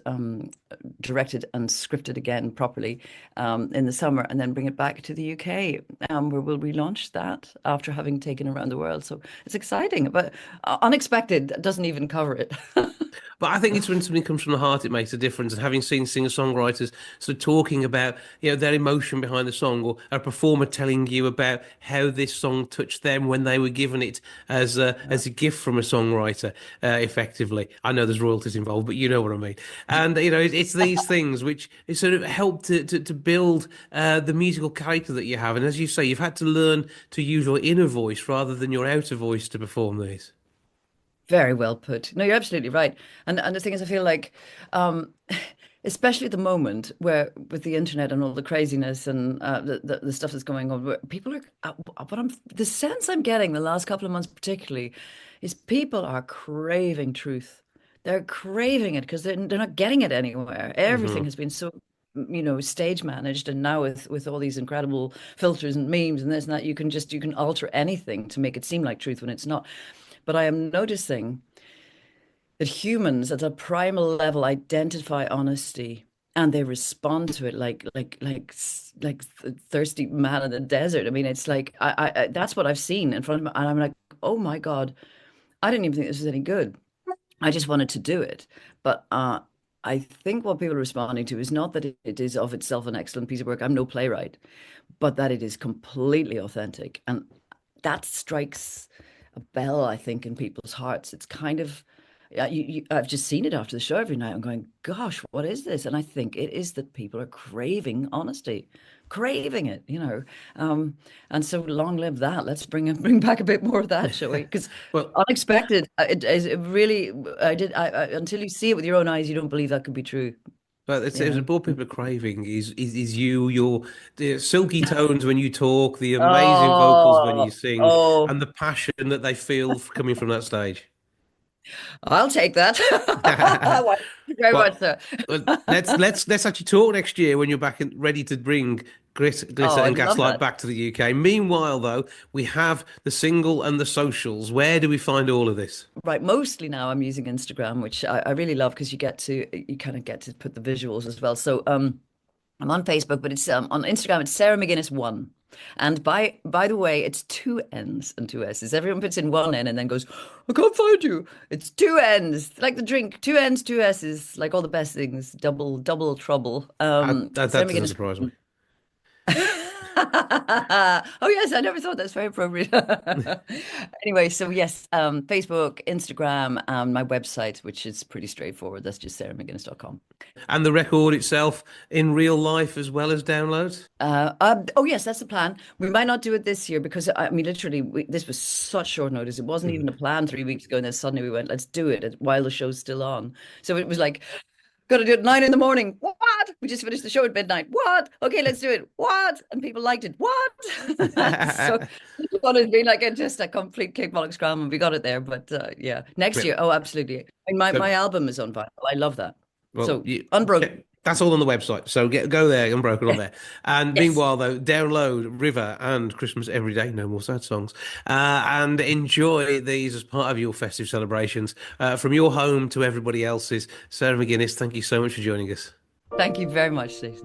directed and scripted again properly in the summer, and then bring it back to the UK, where we'll relaunch that after having taken around the world. So it's exciting, but unexpected. Doesn't even cover it. But I think it's when something comes from the heart, it makes a difference. And having seen singer-songwriters sort of talking about, their emotion behind the song, or a performer telling you about how this song touched them when they were given it as a gift from a songwriter, effectively. I know there's royalties involved, but you know what I mean. And it's these things which sort of help to build the musical character that you have. And as you say, you've had to learn to use your inner voice rather than your outer voice to perform these. Very well put. No, you're absolutely right. And the thing is, I feel like, especially at the moment, where with the internet and all the craziness and the stuff that's going on, where people are, the sense I'm getting the last couple of months particularly, is people are craving truth. They're craving it because they're not getting it anywhere. Everything has been so, stage managed, and now with all these incredible filters and memes and this and that, you can alter anything to make it seem like truth when it's not. But I am noticing that humans at a primal level identify honesty, and they respond to it like thirsty man in the desert. I mean, it's like I that's what I've seen in front of me, and I'm like, oh my God, I didn't even think this was any good. I just wanted to do it. But I think what people are responding to is not that it is of itself an excellent piece of work. I'm no playwright, but that it is completely authentic, and that strikes a bell, I think, in people's hearts. It's kind of, I've just seen it after the show every night. I'm going, gosh, what is this? And I think it is that people are craving honesty, craving it, and so long live that. Let's bring back a bit more of that, shall we? Because unexpected, it really, until you see it with your own eyes, you don't believe that could be true. But it's what people are craving is your the silky tones when you talk, the amazing vocals when you sing, and the passion that they feel coming from that stage. I'll take that. Thank you very much, sir. let's actually talk next year when you're back and ready to bring Glitter and Gaslight back to the UK. Meanwhile, though, we have the single and the socials. Where do we find all of this? Right, mostly now I'm using Instagram, which I really love because you kind of get to put the visuals as well. So I'm on Facebook, but it's on Instagram. It's Sarah McGuinness 1. And by the way, it's 2 N's and 2 S's. Everyone puts in 1 N and then goes, I can't find you. It's 2 N's, like the drink. 2 N's, 2 S's, like all the best things. Double trouble. That doesn't surprise me. Oh yes, I never thought that's very appropriate. Anyway, so yes, Facebook, Instagram, and my website, which is pretty straightforward. That's just sarahmcguinness.com. And the record itself in real life as well as downloads? Oh yes, that's the plan. We might not do it this year because I mean, literally, this was such short notice. It wasn't even a plan 3 weeks ago, and then suddenly we went, let's do it while the show's still on. So it was like, got to do it at 9 a.m. What? We just finished the show at midnight. What? Okay, let's do it. What? And people liked it. What? So it's has been like just a complete kickball scrum, and we got it there. But yeah, next year. Oh, absolutely. And my album is on vinyl. I love that. Well, so Unbroken. That's all on the website. So go there, Unbroken on there. And meanwhile, though, download River and Christmas Every Day, no more sad songs, and enjoy these as part of your festive celebrations. From your home to everybody else's. Sarah McGuinness, thank you so much for joining us. Thank you very much, Stacey.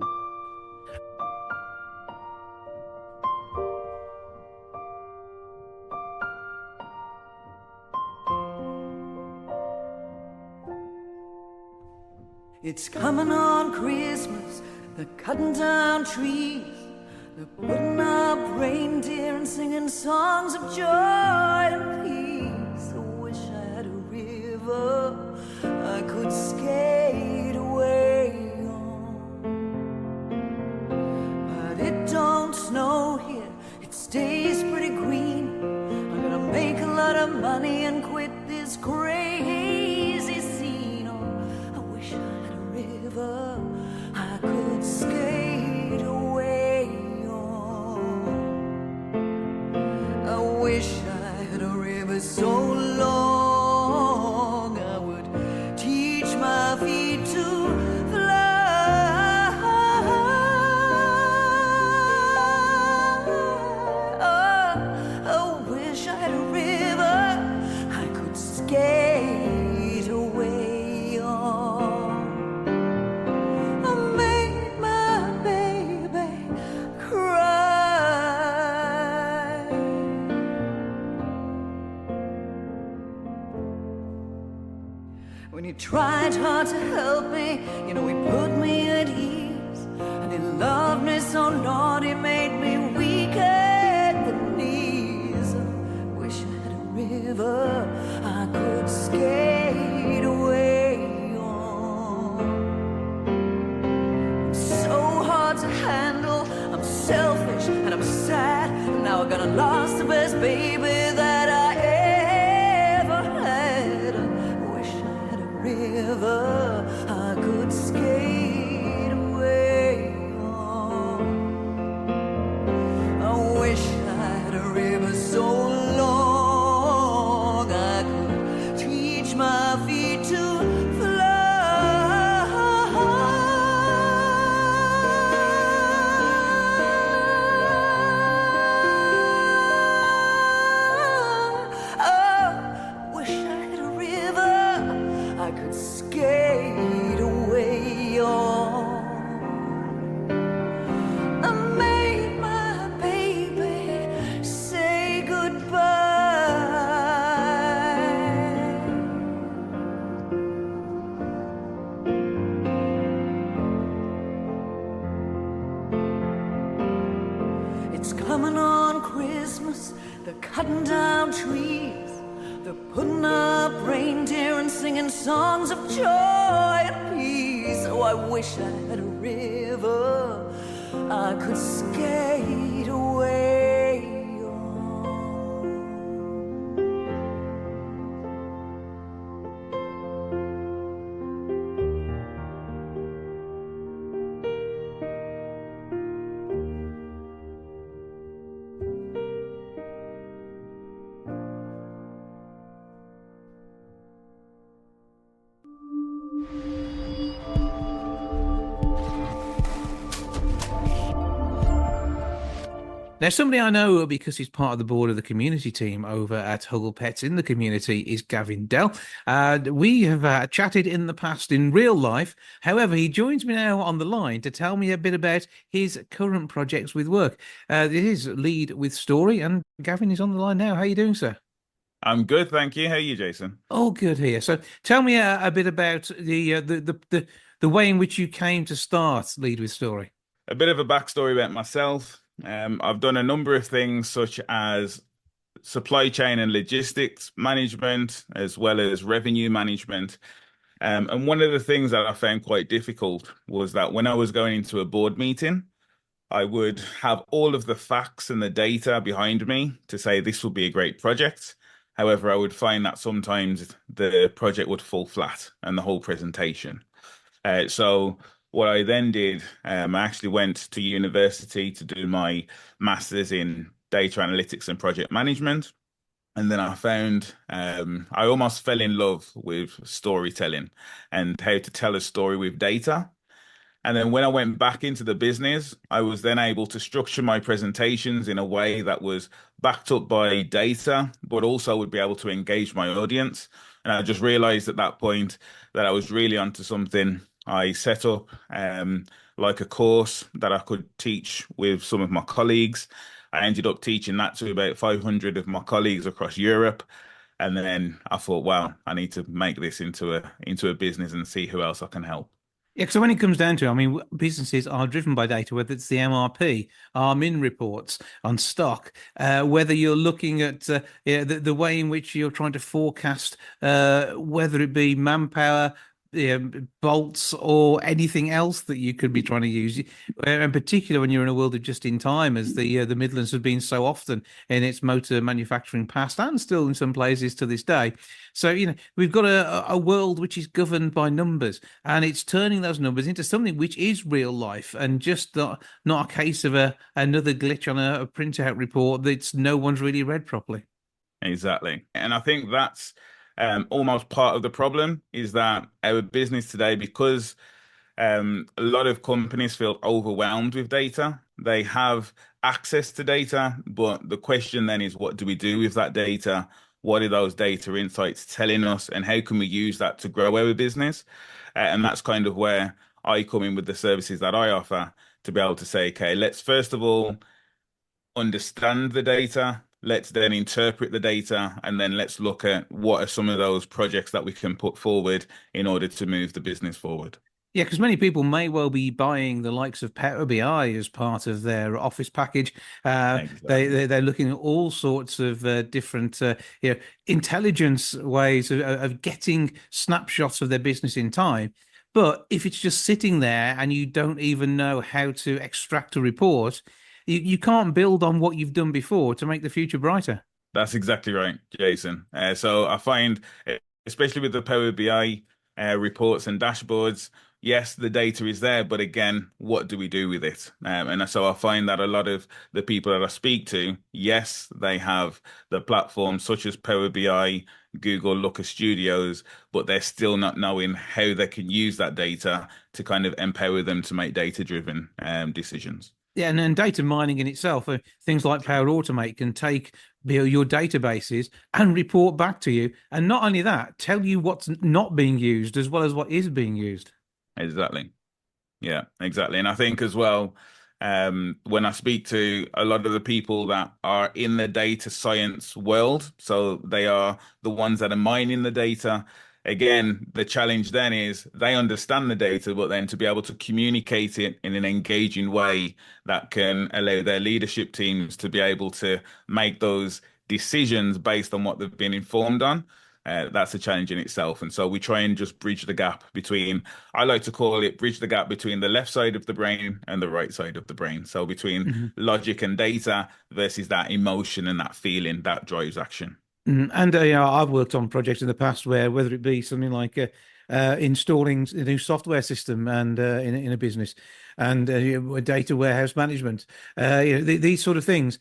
It's coming on Christmas, they're cutting down trees, they're putting up reindeer and singing songs of joy and peace. I wish I had a river I could skate away on, but it don't snow here, it stays pretty green. I'm gonna make a lot of money and quit this crazy scene. Oh, I wish I had a river I could skate away on. I wish I had a river so long I would teach my feet he tried hard to help me, you know, he put me at ease. And he loved me so Lord, he made me weak at the knees. Wish I had a river I could skate away on. I'm so hard to handle, I'm selfish and I'm sad. And now I'm gonna lost the best baby that I ever had. Wish I had a river I could skate away on. I wish I had a river so long I could teach my feet to skate away on. I made my baby say goodbye. It's coming on Christmas, they're cutting down trees. They're putting up reindeer and singing songs of joy and peace. Oh, I wish I had a river I could skate away on. Now, somebody I know because he's part of the board of the community team over at Huggle Pets in the community is Gavin Dell. We have chatted in the past in real life. However, he joins me now on the line to tell me a bit about his current projects with work. It is Lead with Story, and Gavin is on the line now. How are you doing, sir? I'm good, thank you. How are you, Jason? Oh, good here. So tell me a bit about the way in which you came to start Lead with Story. A bit of a backstory about myself. I've done a number of things such as supply chain and logistics management, as well as revenue management. And one of the things that I found quite difficult was that when I was going into a board meeting, I would have all of the facts and the data behind me to say this would be a great project. However, I would find that sometimes the project would fall flat and the whole presentation. So what I then did, I actually went to university to do my master's in data analytics and project management. And then I found I almost fell in love with storytelling and how to tell a story with data. And then when I went back into the business, I was then able to structure my presentations in a way that was backed up by data, but also would be able to engage my audience. And I just realized at that point that I was really onto something. I set up like a course that I could teach with some of my colleagues. I ended up teaching that to about 500 of my colleagues across Europe. And then I thought, wow, I need to make this into a business and see who else I can help. Yeah, so when it comes down to it, I mean, businesses are driven by data, whether it's the MRP, our min reports on stock, whether you're looking at the way in which you're trying to forecast, whether it be manpower, bolts, or anything else that you could be trying to use. In particular, when you're in a world of just in time, as the Midlands have been so often in its motor manufacturing past and still in some places to this day. So, we've got a world which is governed by numbers, and it's turning those numbers into something which is real life and just not a case of another glitch on a printout report that no one's really read properly. Exactly. And I think that's almost part of the problem is that our business today, because a lot of companies feel overwhelmed with data, they have access to data, but the question then is, what do we do with that data? What are those data insights telling us, and how can we use that to grow our business? And that's kind of where I come in with the services that I offer to be able to say, okay, let's first of all understand the data, let's then interpret the data, and then let's look at what are some of those projects that we can put forward in order to move the business forward. Yeah, because many people may well be buying the likes of Power BI as part of their Office package. They're looking at all sorts of different intelligence ways of getting snapshots of their business in time. But if it's just sitting there and you don't even know how to extract a report, you can't build on what you've done before to make the future brighter. That's exactly right, Jason. So I find, especially with the Power BI reports and dashboards, yes, the data is there, but again, what do we do with it? And so I find that a lot of the people that I speak to, yes, they have the platforms such as Power BI, Google Looker Studios, but they're still not knowing how they can use that data to kind of empower them to make data-driven decisions. Yeah, and data mining in itself, things like Power Automate can take your databases and report back to you. And not only that, tell you what's not being used as well as what is being used. Exactly. Yeah, exactly. And I think as well, when I speak to a lot of the people that are in the data science world, so they are the ones that are mining the data. Again, the challenge then is they understand the data, but then to be able to communicate it in an engaging way that can allow their leadership teams to be able to make those decisions based on what they've been informed on. That's a challenge in itself. And so we try and just bridge the gap between, I like to call it bridge the gap between the left side of the brain and the right side of the brain. So between logic and data versus that emotion and that feeling that drives action. And I've worked on projects in the past where, whether it be something like installing a new software system and in a business, and data warehouse management, these sort of things,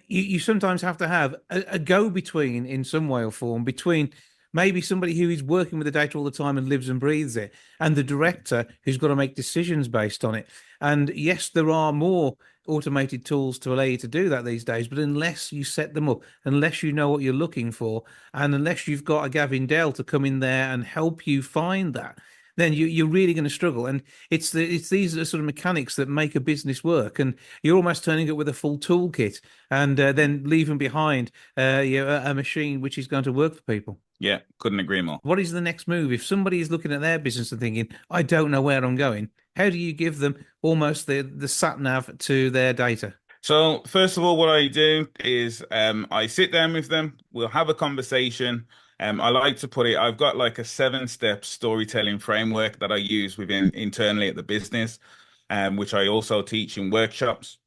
you sometimes have to have a go-between in some way or form between maybe somebody who is working with the data all the time and lives and breathes it, and the director who's got to make decisions based on it. And yes, there are more automated tools to allow you to do that these days, but unless you set them up, unless you know what you're looking for, and unless you've got a Gavin Dell to come in there and help you find that, then you're really going to struggle. And it's these sort of mechanics that make a business work. And you're almost turning it with a full toolkit and then leaving behind a machine which is going to work for people. Yeah, couldn't agree more. What is the next move? If somebody is looking at their business and thinking, I don't know where I'm going, how do you give them almost the sat nav to their data? So first of all, what I do is I sit down with them. We'll have a conversation. I like to put it, I've got like a 7-step storytelling framework that I use internally at the business, which I also teach in workshops.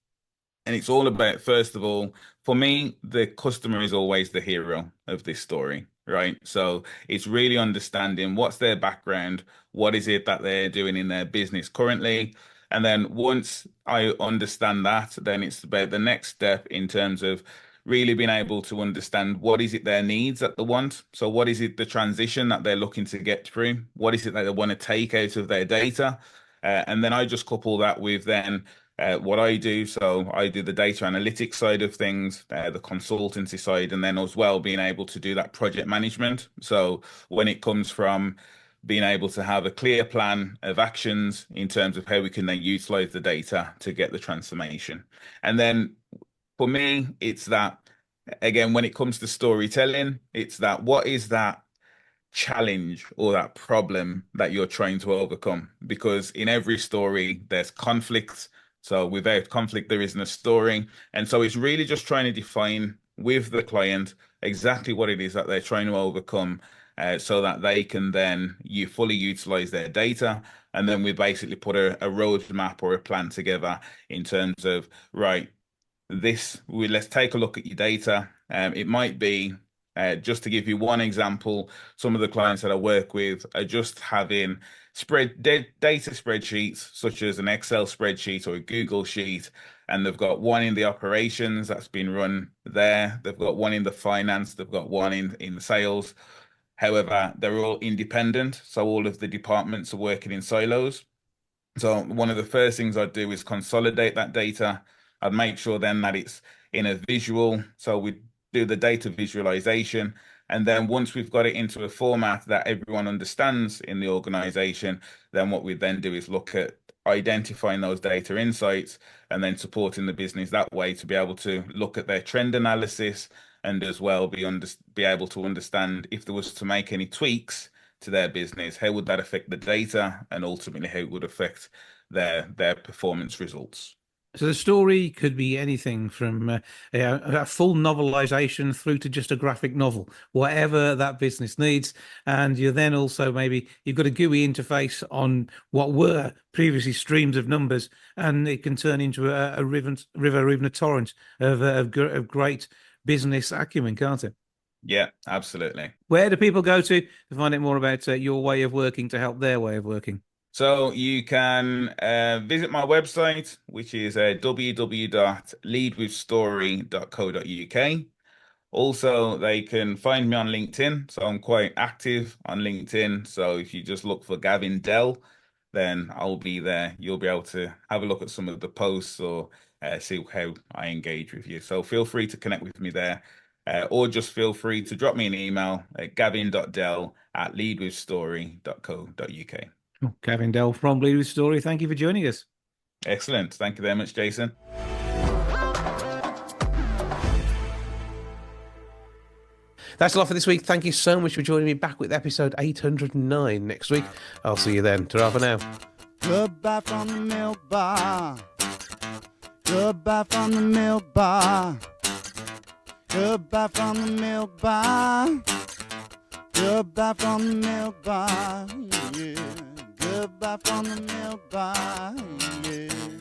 And it's all about, first of all, for me, the customer is always the hero of this story, right? So it's really understanding what's their background, what is it that they're doing in their business currently. And then once I understand that, then it's about the next step in terms of really being able to understand what is it their needs that they want. So what is it the transition that they're looking to get through? What is it that they want to take out of their data? And then I just couple that with then what I do. So I do the data analytics side of things, the consultancy side, and then as well being able to do that project management. So when it comes from being able to have a clear plan of actions in terms of how we can then utilize the data to get the transformation. And then for me, it's that, again, when it comes to storytelling, it's that what is that challenge or that problem that you're trying to overcome? Because in every story, there's conflict. So without conflict, there isn't a story. And so it's really just trying to define with the client exactly what it is that they're trying to overcome so that they can then fully utilize their data. And then we basically put a roadmap or a plan together in terms of, right, let's take a look at your data. It might be, just to give you one example, some of the clients that I work with are just having data spreadsheets, such as an Excel spreadsheet or a Google sheet, and they've got one in the operations that's been run there. They've got one in the finance. They've got one in sales. However, they're all independent, so all of the departments are working in silos. So one of the first things I'd do is consolidate that data. I'd make sure then that it's in a visual. So we do the data visualization. And then once we've got it into a format that everyone understands in the organization, then what we then do is look at identifying those data insights and then supporting the business that way to be able to look at their trend analysis and as well be able to understand if there was to make any tweaks to their business, how would that affect the data and ultimately how it would affect their performance results. So the story could be anything from a full novelization through to just a graphic novel, whatever that business needs. And you're then also maybe you've got a GUI interface on what were previously streams of numbers, and it can turn into a river or even a torrent of great business acumen, can't it? Yeah, absolutely. Where do people go to find out more about your way of working to help their way of working? So you can visit my website, which is www.leadwithstory.co.uk. Also, they can find me on LinkedIn. So I'm quite active on LinkedIn. So if you just look for Gavin Dell, then I'll be there. You'll be able to have a look at some of the posts or see how I engage with you. So feel free to connect with me there. Or just feel free to drop me an email at gavin.dell@leadwithstory.co.uk. Gavin Dell from Lead With Story. Thank you for joining us. Excellent. Thank you very much, Jason. That's a lot for this week. Thank you so much for joining me. Back with episode 809 next week. I'll see you then. Ta-ra for now. Goodbye from the milk bar. Goodbye from the milk bar. Goodbye from the milk bar. Goodbye from the milk bar. Yeah. Goodbye from the milk bar. Yeah.